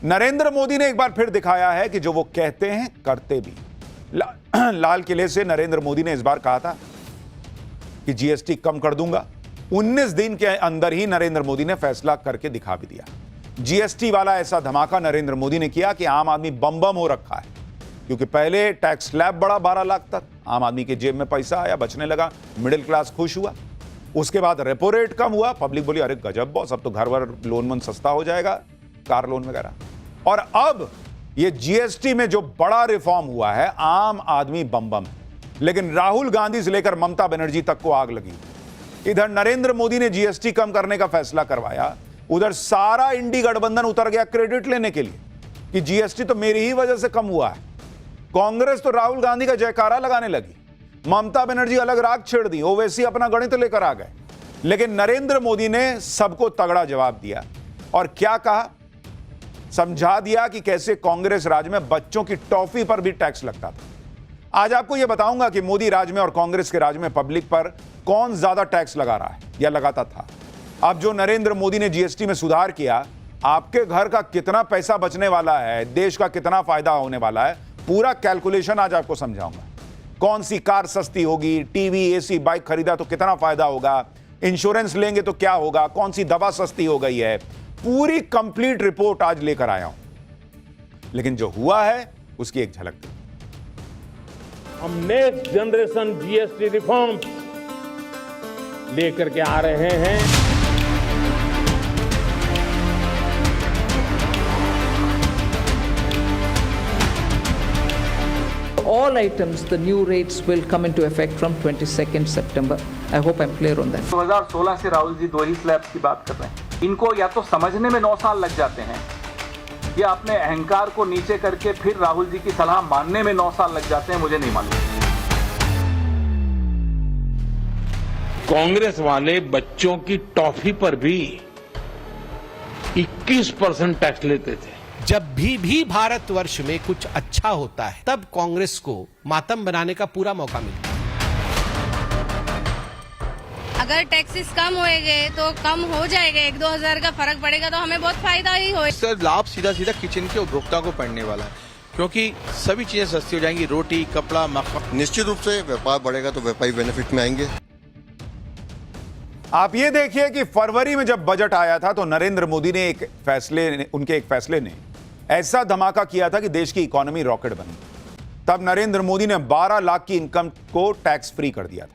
नरेंद्र मोदी ने एक बार फिर दिखाया है कि जो वो कहते हैं करते भी। लाल किले से नरेंद्र मोदी ने इस बार कहा था कि जीएसटी कम कर दूंगा। 19 दिन के अंदर ही नरेंद्र मोदी ने फैसला करके दिखा भी दिया। जीएसटी वाला ऐसा धमाका नरेंद्र मोदी ने किया कि आम आदमी बम बम हो रखा है, क्योंकि पहले टैक्स स्लैब बढ़ा 12 लाख तक, आम आदमी के जेब में पैसा आया, बचने लगा, मिडिल क्लास खुश हुआ। उसके बाद रेपो रेट कम हुआ, पब्लिक बोली अरे गजब बॉस, अब तो घर वर लोन वन सस्ता हो जाएगा, कार लोन वगैरह। और अब ये जीएसटी में जो बड़ा रिफॉर्म हुआ है, आम आदमी बम बम है। लेकिन राहुल गांधी से लेकर ममता बनर्जी तक को आग लगी। इधर नरेंद्र मोदी ने जीएसटी कम करने का फैसला करवाया, उधर सारा इंडी गठबंधन उतर गया क्रेडिट लेने के लिए कि जीएसटी तो मेरी ही वजह से कम हुआ है। कांग्रेस तो राहुल गांधी का जयकारा लगाने लगी, ममता बनर्जी अलग राग छेड़ दी, ओवैसी अपना गणित लेकर आ गए। लेकिन नरेंद्र मोदी ने सबको तगड़ा जवाब दिया और क्या कहा, समझा दिया कि कैसे कांग्रेस राज में बच्चों की टॉफी पर भी टैक्स लगता था। आज आपको यह बताऊंगा कि मोदी राज में और कांग्रेस के राज में पब्लिक पर कौन ज्यादा टैक्स लगा रहा है या लगाता था। अब जो नरेंद्र मोदी ने जीएसटी में सुधार किया, आपके घर का कितना पैसा बचने वाला है, देश का कितना फायदा होने वाला है, पूरा कैलकुलेशन आज आपको समझाऊंगा। कौन सी कार सस्ती होगी, टीवी एसी बाइक खरीदा तो कितना फायदा होगा, इंश्योरेंस लेंगे तो क्या होगा, कौन सी दवा सस्ती हो गई है, पूरी कंप्लीट रिपोर्ट आज लेकर आया हूं। लेकिन जो हुआ है उसकी एक झलक दी। हम नेक्स्ट जनरेशन जीएसटी रिफॉर्म लेकर के आ रहे हैं। All items, the new rates will come into effect from 22nd September. I hope I'm clear on that. 2016 से राहुल जी 2 ही स्लैब्स की बात कर रहे हैं। इनको या तो समझने में 9 साल लग जाते हैं या अपने अहंकार को नीचे करके फिर राहुल जी की सलाह मानने में 9 साल लग जाते हैं, मुझे नहीं मालूम। कांग्रेस वाले बच्चों की टॉफी पर भी 21% टैक्स लेते थे। जब भी भारतवर्ष में कुछ अच्छा होता है, तब कांग्रेस को मातम बनाने का पूरा मौका मिलता है। अगर टैक्सेस कम होएंगे तो कम हो जाएगा, 1-2 हजार का फर्क पड़ेगा तो हमें बहुत फायदा ही होगा। सर लाभ सीधा सीधा किचन के उपभोक्ता को पड़ने वाला है, क्योंकि सभी चीजें सस्ती हो जाएंगी, रोटी कपड़ा मक्खन। निश्चित रूप से व्यापार बढ़ेगा तो व्यापारी बेनिफिट में आएंगे। आप ये देखिए कि फरवरी में जब बजट आया था तो नरेंद्र मोदी ने उनके एक फैसले ने ऐसा धमाका किया था कि देश की इकोनॉमी रॉकेट बनी। तब नरेंद्र मोदी ने 12 लाख की इनकम को टैक्स फ्री कर दिया था।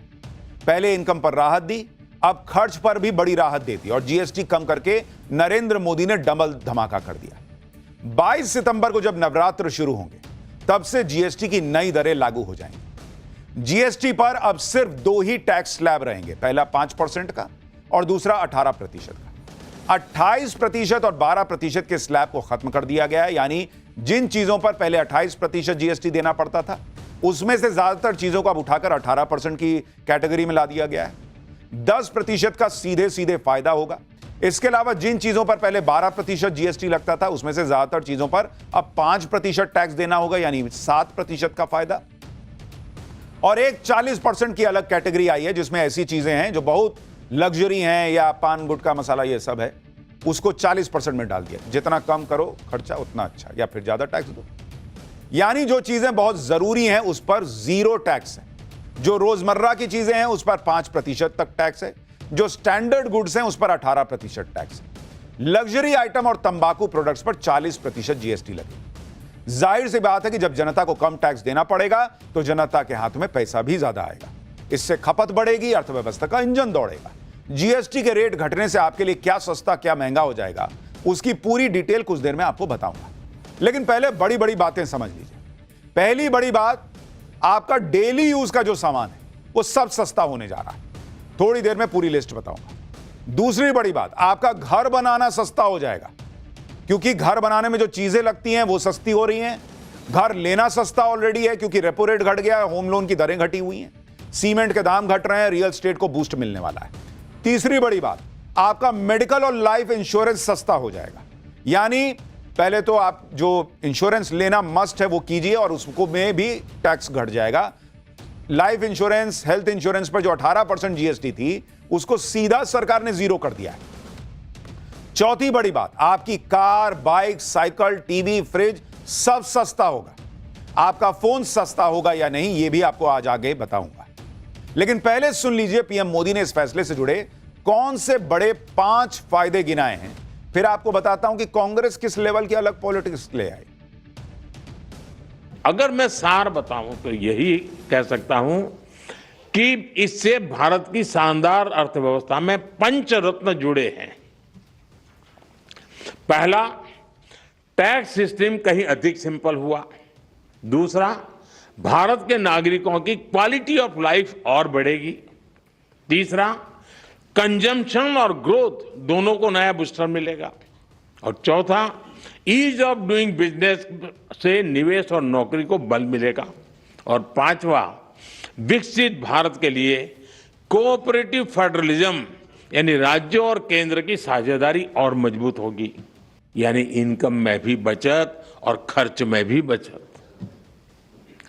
पहले इनकम पर राहत दी, अब खर्च पर भी बड़ी राहत देती और जीएसटी कम करके नरेंद्र मोदी ने डबल धमाका कर दिया। 22 सितंबर को जब नवरात्र शुरू होंगे तब से जीएसटी की नई दरें लागू हो जाएंगी। जीएसटी पर अब सिर्फ 2 ही टैक्स स्लैब रहेंगे, पहला 5% का और दूसरा 18% का। 28% और 12% के स्लैब को खत्म कर दिया गया है, यानी जिन चीजों पर पहले 28% जीएसटी देना पड़ता था, उसमें से ज्यादातर चीजों को अब उठाकर 18% की कैटेगरी में ला दिया गया है। 10% का सीधे सीधे फायदा होगा। इसके अलावा जिन चीजों पर पहले 12% जीएसटी लगता था, उसमें से ज्यादातर चीजों पर अब 5% टैक्स देना होगा, यानी 7% का फायदा। और एक 40% की अलग कैटेगरी आई है, जिसमें ऐसी चीजें हैं जो बहुत लग्जरी हैं या पान गुटखा मसाला ये सब है, उसको 40% में डाल दिया। जितना कम करो खर्चा उतना अच्छा, या फिर ज्यादा टैक्स दो। यानी जो चीजें बहुत जरूरी हैं उस पर 0 टैक्स है, जो रोजमर्रा की चीजें हैं उस पर 5% तक टैक्स है, जो स्टैंडर्ड गुड्स हैं उस पर 18% टैक्स है। लग्जरी आइटम और तंबाकू प्रोडक्ट्स पर 40% जीएसटी लगे। जाहिर सी बात है कि जब जनता को कम टैक्स देना पड़ेगा तो जनता के हाथ में पैसा भी ज्यादा आएगा, इससे खपत बढ़ेगी, अर्थव्यवस्था का इंजन दौड़ेगा। जीएसटी के रेट घटने से आपके लिए क्या सस्ता क्या महंगा हो जाएगा, उसकी पूरी डिटेल कुछ देर में आपको बताऊंगा। लेकिन पहले बड़ी बड़ी बातें समझ लीजिए। पहली बड़ी बात, आपका डेली यूज का जो सामान है वो सब सस्ता होने जा रहा है, थोड़ी देर में पूरी लिस्ट बताऊंगा। दूसरी बड़ी बात, आपका घर बनाना सस्ता हो जाएगा, क्योंकि घर बनाने में जो चीजें लगती हैं वो सस्ती हो रही हैं। घर लेना सस्ता ऑलरेडी है, क्योंकि रेपो रेट घट गया है, होम लोन की दरें घटी हुई हैं, सीमेंट के दाम घट रहे हैं, रियल एस्टेट को बूस्ट मिलने वाला है। तीसरी बड़ी बात, आपका मेडिकल और लाइफ इंश्योरेंस सस्ता हो जाएगा। यानी पहले तो आप जो इंश्योरेंस लेना मस्ट है वो कीजिए और उसको में भी टैक्स घट जाएगा। लाइफ इंश्योरेंस, हेल्थ इंश्योरेंस पर जो 18% जीएसटी थी उसको सीधा सरकार ने 0 कर दिया है। चौथी बड़ी बात, आपकी car, bike, cycle, TV, fridge सब सस्ता होगा। आपका फोन सस्ता होगा या नहीं, यह भी आपको आज आगे बताऊंगा। लेकिन पहले सुन लीजिए पीएम मोदी ने इस फैसले से जुड़े कौन से बड़े 5 फायदे गिनाए हैं, फिर आपको बताता हूं कि कांग्रेस किस लेवल की अलग पॉलिटिक्स ले आई। अगर मैं सार बताऊं तो यही कह सकता हूं कि इससे भारत की शानदार अर्थव्यवस्था में पंचरत्न जुड़े हैं। पहला, टैक्स सिस्टम कहीं अधिक सिंपल हुआ। दूसरा, भारत के नागरिकों की क्वालिटी ऑफ लाइफ और बढ़ेगी। तीसरा, कंजम्पशन और ग्रोथ दोनों को नया बूस्टर मिलेगा। और चौथा, ईज ऑफ डूइंग बिजनेस से निवेश और नौकरी को बल मिलेगा। और पांचवा, विकसित भारत के लिए कोऑपरेटिव फेडरलिज्म यानी राज्यों और केंद्र की साझेदारी और मजबूत होगी, यानी इनकम में भी बचत और खर्च में भी बचत।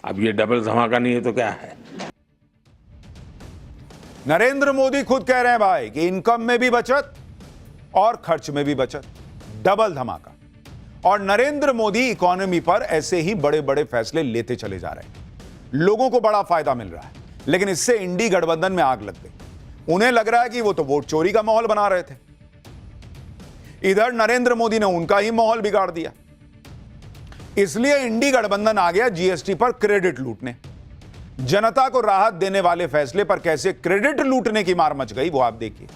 अब ये डबल धमाका नहीं है तो क्या है? नरेंद्र मोदी खुद कह रहे हैं भाई कि इनकम में भी बचत और खर्च में भी बचत, डबल धमाका। और नरेंद्र मोदी इकोनॉमी पर ऐसे ही बड़े बड़े फैसले लेते चले जा रहे हैं, लोगों को बड़ा फायदा मिल रहा है। लेकिन इससे इंडी गठबंधन में आग लग गई। उन्हें लग रहा है कि वो तो वोट चोरी का माहौल बना रहे थे, इधर नरेंद्र मोदी ने उनका ही माहौल बिगाड़ दिया। इसलिए इंडी गठबंधन आ गया जीएसटी पर क्रेडिट लूटने। जनता को राहत देने वाले फैसले पर कैसे क्रेडिट लूटने की मार मच गई वो आप देखिए।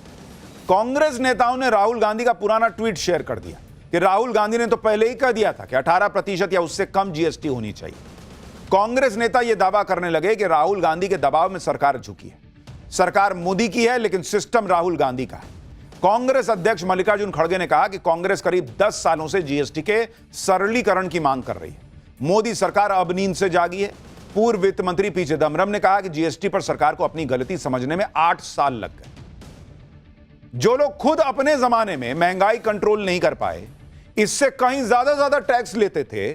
कांग्रेस नेताओं ने राहुल गांधी का पुराना ट्वीट शेयर कर दिया कि राहुल गांधी ने तो पहले ही कह दिया था कि 18% या उससे कम जीएसटी होनी चाहिए। कांग्रेस नेता यह दावा करने लगे कि राहुल गांधी के दबाव में सरकार झुकी है। सरकार मोदी की है लेकिन सिस्टम राहुल गांधी का है। कांग्रेस अध्यक्ष मल्लिकार्जुन खड़गे ने कहा कि कांग्रेस करीब 10 सालों से जीएसटी के सरलीकरण की मांग कर रही है। मोदी सरकार अब नींद से जागी है। पूर्व वित्त मंत्री पी चिदम्बरम ने कहा कि जीएसटी पर सरकार को अपनी गलती समझने में 8 साल लग गए। जो लोग खुद अपने जमाने में महंगाई कंट्रोल नहीं कर पाए, इससे कहीं ज्यादा टैक्स लेते थे,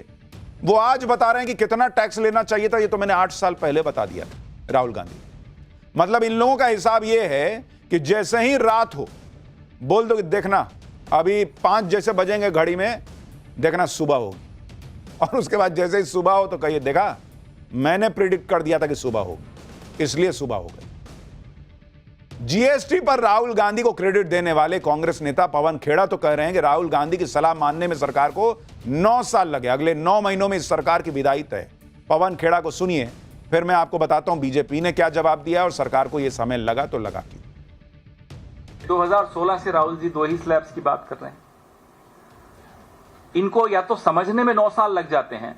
वो आज बता रहे हैं कि कितना टैक्स लेना चाहिए था। ये तो मैंने 8 साल पहले बता दिया था राहुल गांधी। मतलब इन लोगों का हिसाब यह है कि जैसे ही रात हो बोल दो कि देखना अभी 5 जैसे बजेंगे घड़ी में, देखना सुबह होगी। और उसके बाद जैसे ही सुबह हो तो कहिए देखा मैंने प्रिडिक्ट कर दिया था कि सुबह होगी, इसलिए सुबह हो गई। जीएसटी पर राहुल गांधी को क्रेडिट देने वाले कांग्रेस नेता पवन खेड़ा तो कह रहे हैं कि राहुल गांधी की सलाह मानने में सरकार को 9 साल लगे, अगले 9 महीनों में इस सरकार की विदाई तय। पवन खेड़ा को सुनिए, फिर मैं आपको बताता हूं बीजेपी ने क्या जवाब दिया और सरकार को यह समय लगा तो लगा क्यों। 2016 से राहुल जी 2 ही स्लैब्स की बात कर रहे हैं। इनको या तो समझने में 9 साल लग जाते हैं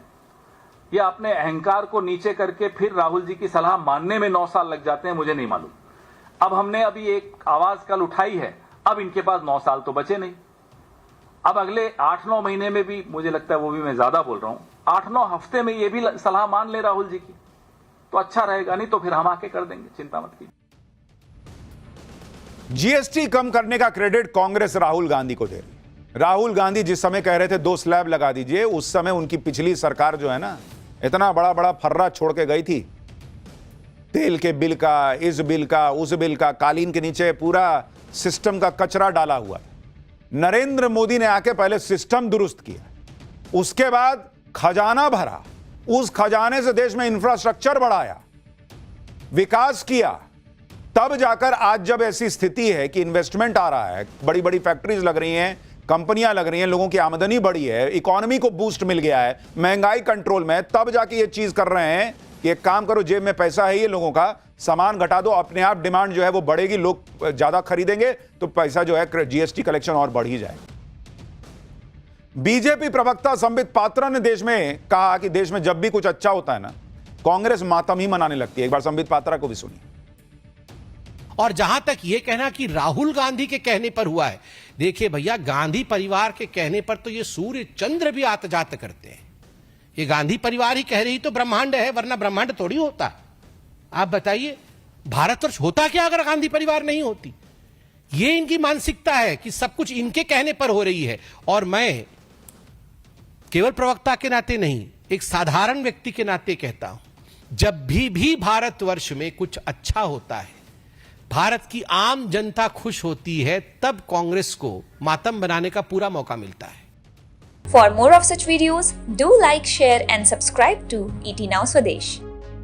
या अपने अहंकार को नीचे करके फिर राहुल जी की सलाह मानने में 9 साल लग जाते हैं, मुझे नहीं मालूम। अब हमने अभी एक आवाज कल उठाई है, अब इनके पास 9 साल तो बचे नहीं। अब अगले 8-9 महीने में भी, मुझे लगता है वो भी मैं ज्यादा बोल रहा हूं, 8-9 हफ्ते में ये भी सलाह मान ले राहुल जी की तो अच्छा रहेगा, नहीं तो फिर हम आके कर देंगे, चिंता मत कीजिए। जीएसटी कम करने का क्रेडिट कांग्रेस राहुल गांधी को दे रही है। राहुल गांधी जिस समय कह रहे थे 2 स्लैब लगा दीजिए, उस समय उनकी पिछली सरकार जो है ना, इतना बड़ा फर्रा छोड़ के गई थी। तेल के बिल का, इस बिल का, उस बिल का, कालीन के नीचे पूरा सिस्टम का कचरा डाला हुआ। नरेंद्र मोदी ने आके पहले सिस्टम दुरुस्त किया, उसके बाद खजाना भरा, उस खजाने से देश में इंफ्रास्ट्रक्चर बढ़ाया, विकास किया, तब जाकर आज जब ऐसी स्थिति है कि इन्वेस्टमेंट आ रहा है, बड़ी बड़ी फैक्ट्रीज लग रही हैं, कंपनियां लग रही हैं, लोगों की आमदनी बढ़ी है, इकोनॉमी को बूस्ट मिल गया है, महंगाई कंट्रोल में, तब जाके ये चीज कर रहे हैं कि एक काम करो, जेब में पैसा है ये लोगों का, सामान घटा दो, अपने आप डिमांड जो है वो बढ़ेगी, लोग ज्यादा खरीदेंगे तो पैसा जो है जीएसटी कलेक्शन और बढ़ ही जाएगा। बीजेपी प्रवक्ता संबित पात्रा ने देश में कहा कि देश में जब भी कुछ अच्छा होता है ना, कांग्रेस मातम ही मनाने लगती है। एक बार संबित पात्रा को भी सुनिए। और जहां तक यह कहना कि राहुल गांधी के कहने पर हुआ है, देखिए भैया, गांधी परिवार के कहने पर तो ये सूर्य चंद्र भी आत जात करते हैं। ये गांधी परिवार ही कह रही तो ब्रह्मांड है, वरना ब्रह्मांड थोड़ी होता। आप बताइए भारतवर्ष होता क्या अगर गांधी परिवार नहीं होती? ये इनकी मानसिकता है कि सब कुछ इनके कहने पर हो रही है। और मैं केवल प्रवक्ता के नाते नहीं, एक साधारण व्यक्ति के नाते कहता हूं, जब भी भारतवर्ष में कुछ अच्छा होता है भारत की आम जनता खुश होती है तब कांग्रेस को मातम बनाने का पूरा मौका मिलता है। For more of such videos, do like, share and subscribe to ET Now Swadesh.